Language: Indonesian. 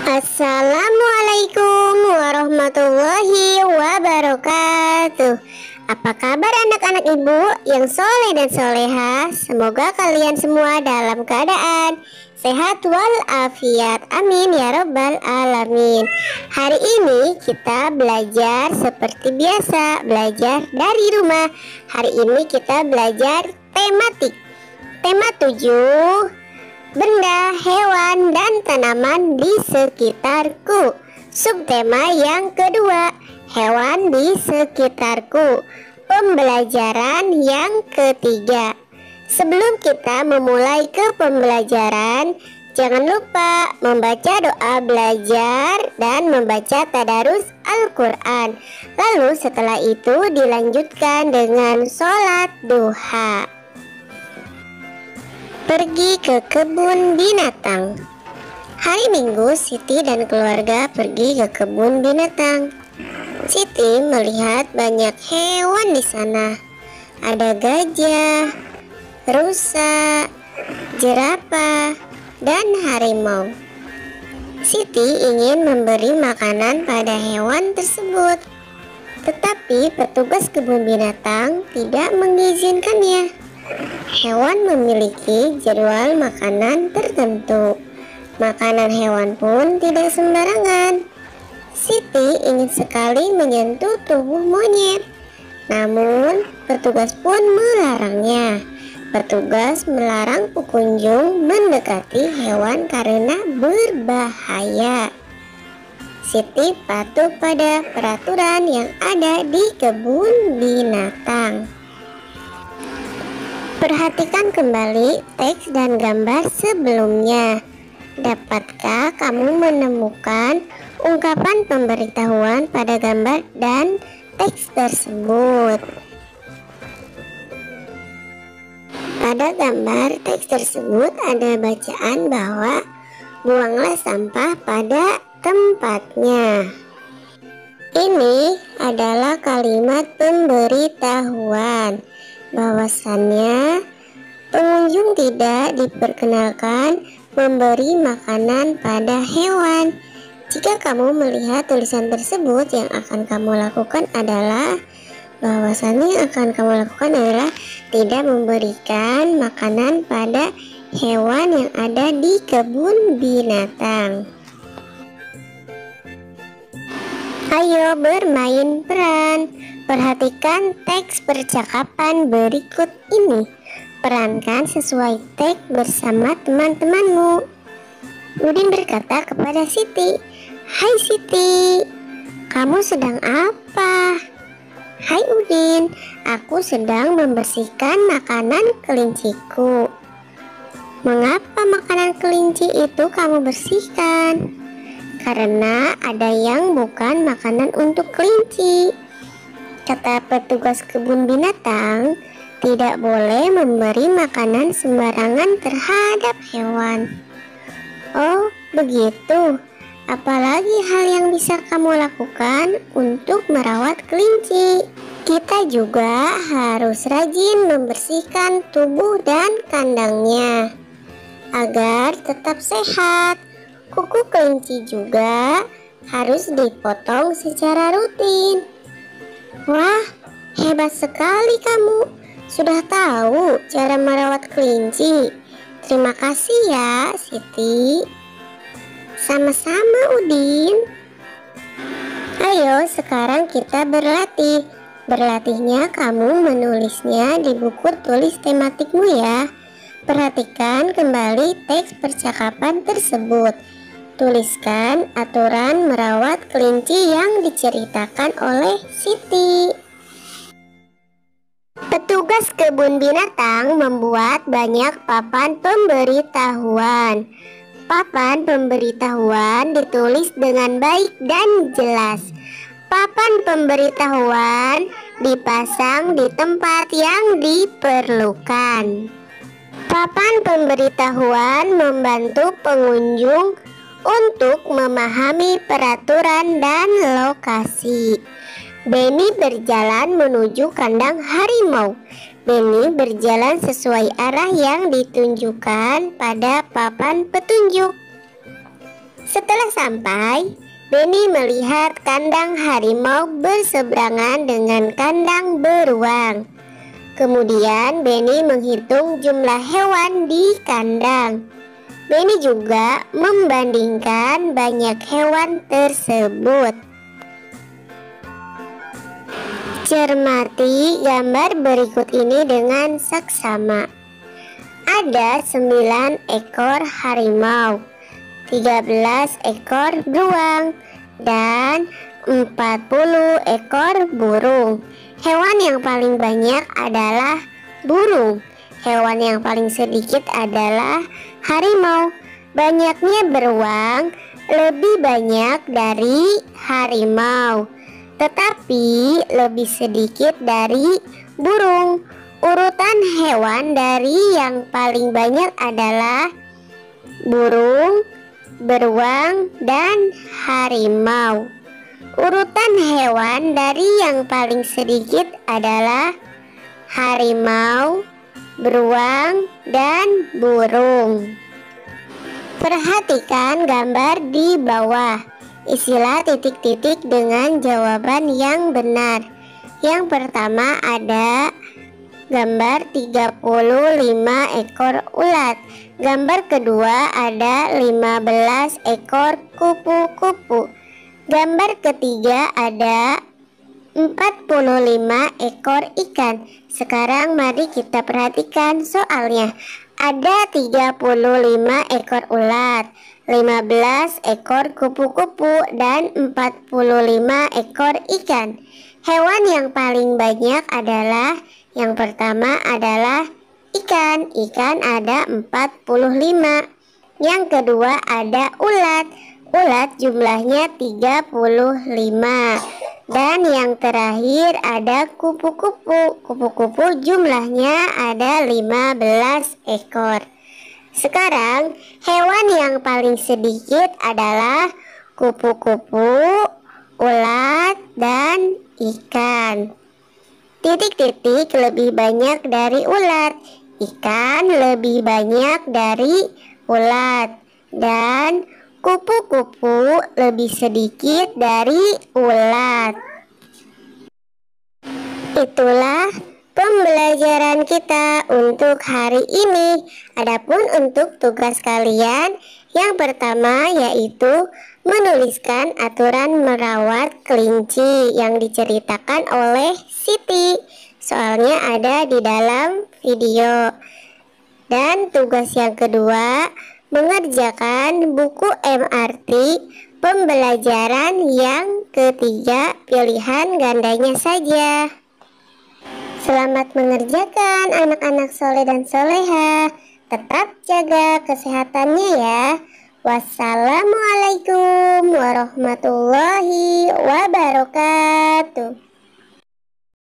Assalamualaikum warahmatullahi wabarakatuh. Apa kabar anak-anak ibu yang soleh dan soleha? Semoga kalian semua dalam keadaan sehat walafiat. Amin ya robbal alamin. Hari ini kita belajar seperti biasa, belajar dari rumah. Hari ini kita belajar tematik. Tema 7, benda, hewan, dan tanaman di sekitarku. Subtema yang kedua, hewan di sekitarku. Pembelajaran yang ketiga. Sebelum kita memulai ke pembelajaran, jangan lupa membaca doa belajar dan membaca tadarus Al-Quran. Lalu setelah itu dilanjutkan dengan sholat duha. Pergi ke kebun binatang. Hari Minggu, Siti dan keluarga pergi ke kebun binatang. Siti melihat banyak hewan di sana. Ada gajah, rusa, jerapah, dan harimau. Siti ingin memberi makanan pada hewan tersebut, tetapi petugas kebun binatang tidak mengizinkannya. Hewan memiliki jadwal makanan tertentu. Makanan hewan pun tidak sembarangan. Siti ingin sekali menyentuh tubuh monyet, namun petugas pun melarangnya. Petugas melarang pengunjung mendekati hewan karena berbahaya. Siti patuh pada peraturan yang ada di kebun binatang. Perhatikan kembali teks dan gambar sebelumnya. Dapatkah kamu menemukan ungkapan pemberitahuan pada gambar dan teks tersebut? Pada gambar teks tersebut ada bacaan bahwa buanglah sampah pada tempatnya. Ini adalah kalimat pemberitahuan bahwasannya pengunjung tidak diperkenalkan memberi makanan pada hewan. Jika kamu melihat tulisan tersebut, yang akan kamu lakukan adalah bahwasannya tidak memberikan makanan pada hewan yang ada di kebun binatang. Ayo bermain peran. Perhatikan teks percakapan berikut ini. Perankan sesuai teks bersama teman-temanmu. Udin berkata kepada Siti, "Hai Siti, kamu sedang apa?" "Hai Udin, aku sedang membersihkan makanan kelinciku." "Mengapa makanan kelinci itu kamu bersihkan?" "Karena ada yang bukan makanan untuk kelinci," kata petugas kebun binatang. "Tidak boleh memberi makanan sembarangan terhadap hewan." "Oh, begitu. Apalagi hal yang bisa kamu lakukan untuk merawat kelinci?" "Kita juga harus rajin membersihkan tubuh dan kandangnya agar tetap sehat. Kuku kelinci juga harus dipotong secara rutin." "Wah, hebat sekali kamu. Sudah tahu cara merawat kelinci. Terima kasih ya, Siti." "Sama-sama, Udin." "Ayo, sekarang kita berlatih. Berlatihnya kamu menulisnya di buku tulis tematikmu ya. Perhatikan kembali teks percakapan tersebut. Tuliskan aturan merawat kelinci yang diceritakan oleh Siti. Petugas kebun binatang membuat banyak papan pemberitahuan. Papan pemberitahuan ditulis dengan baik dan jelas. Papan pemberitahuan dipasang di tempat yang diperlukan. Papan pemberitahuan membantu pengunjung untuk memahami peraturan dan lokasi. Benny berjalan menuju kandang harimau. Benny berjalan sesuai arah yang ditunjukkan pada papan petunjuk. Setelah sampai, Benny melihat kandang harimau berseberangan dengan kandang beruang. Kemudian Benny menghitung jumlah hewan di kandang. Benny juga membandingkan banyak hewan tersebut. Cermati gambar berikut ini dengan seksama. Ada 9 ekor harimau, 13 ekor beruang, dan 40 ekor burung. Hewan yang paling banyak adalah burung. Hewan yang paling sedikit adalah harimau. Banyaknya beruang lebih banyak dari harimau, tetapi lebih sedikit dari burung. Urutan hewan dari yang paling banyak adalah burung, beruang, dan harimau. Urutan hewan dari yang paling sedikit adalah harimau, beruang, dan burung. Perhatikan gambar di bawah. Isilah titik-titik dengan jawaban yang benar. Yang pertama ada gambar 35 ekor ulat. Gambar kedua ada 15 ekor kupu-kupu. Gambar ketiga ada 45 ekor ikan. Sekarang mari kita perhatikan soalnya. Ada 35 ekor ulat, 15 ekor kupu-kupu, dan 45 ekor ikan. Hewan yang paling banyak adalah yang pertama adalah ikan. Ikan ada 45. Yang kedua ada ulat. Ulat jumlahnya 35. Dan yang terakhir ada kupu-kupu. Kupu-kupu jumlahnya ada 15 ekor. Sekarang hewan yang paling sedikit adalah kupu-kupu, ulat, dan ikan. Titik-titik lebih banyak dari ulat, ikan lebih banyak dari ulat, dan kupu-kupu lebih sedikit dari ulat. Itulah pembelajaran kita untuk hari ini. Adapun untuk tugas kalian, yang pertama yaitu menuliskan aturan merawat kelinci yang diceritakan oleh Siti. Soalnya ada di dalam video. Dan tugas yang kedua, mengerjakan buku MRT pembelajaran yang ketiga, pilihan gandanya saja. Selamat mengerjakan anak-anak soleh dan soleha. Tetap jaga kesehatannya ya. Wassalamualaikum warahmatullahi wabarakatuh.